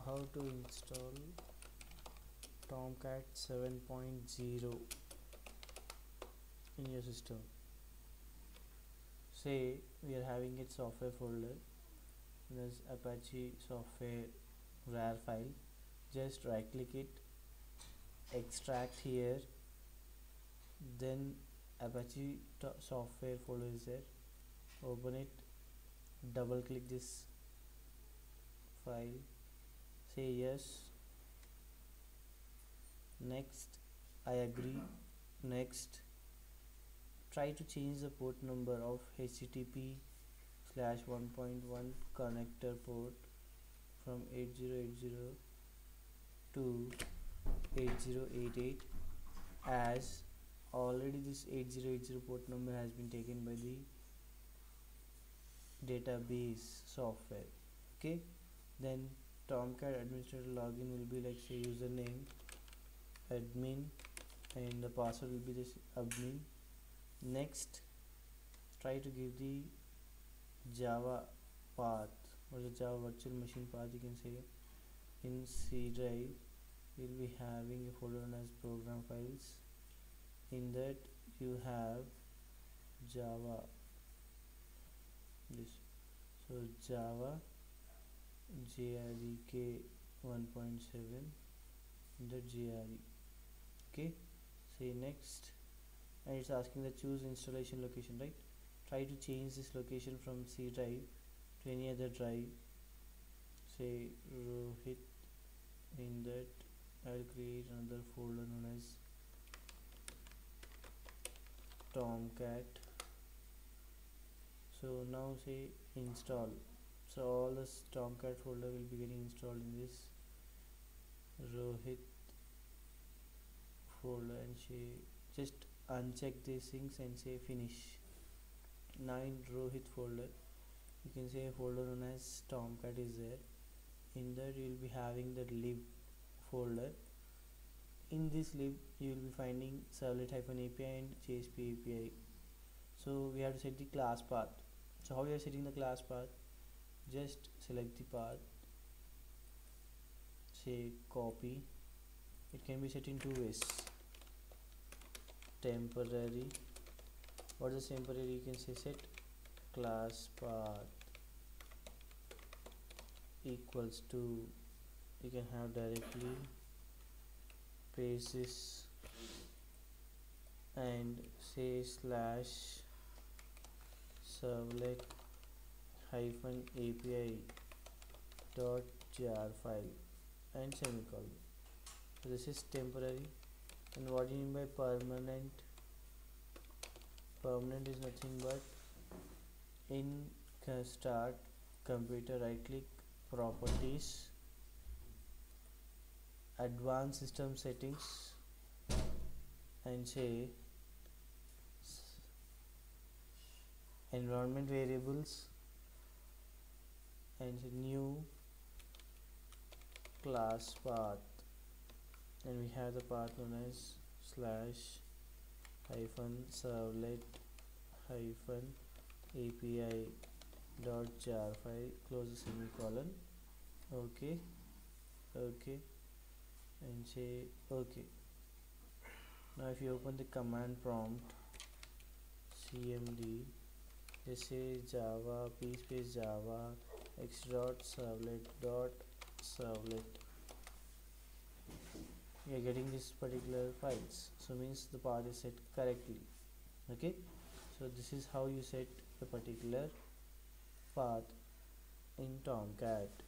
how to install tomcat 7.0 in your system. Say we are having its software folder, there's apache software rar file. Just right click it, extract here, then apache software folder is there, open it, double click this file, say yes, next, I agree, next. Try to change the port number of HTTP/1.1 connector port from 8080 to 8088, as already this 8080 port number has been taken by the database software. Okay, then tomcat administrator login will be like, say, username admin and the password will be this admin. Next, try to give the Java path or the Java virtual machine path. You can say in C drive we'll be having a folder known as program files. In that you have Java, this, so Java JREK 1.7 in the JRE. Okay, say next, and it's asking the choose installation location, right? Try to change this location from C drive to any other drive, say Rohit. In that I'll create another folder known as tomcat. So now say install, so all this tomcat folder will be getting installed in this Rohit folder, and say just uncheck these things and say finish. Now in Rohit folder you can say a folder known as tomcat is there. In that you will be having the lib folder. In this lib you will be finding servlet-api and JSP API. So we have to set the class path. So how we are setting the class path? Just select the path, say copy. It can be set in two ways. Temporary, what is temporary? You can say set class path equals to, you can have directly paste this and say slash servlet hyphen API dot jar file and semicolon. So this is temporary. And what do you mean by permanent? Permanent is nothing but in start computer, right click, properties, advanced system settings, and say environment variables, and say new class path, and we have the path known as slash hyphen servlet hyphen API dot jar file, close the semicolon. Okay, okay, and say okay. Now if you open the command prompt, cmd, just say java p space java x dot servlet dot servlet. You are getting this particular files, so means the path is set correctly. Okay, so this is how you set a particular path in tomcat.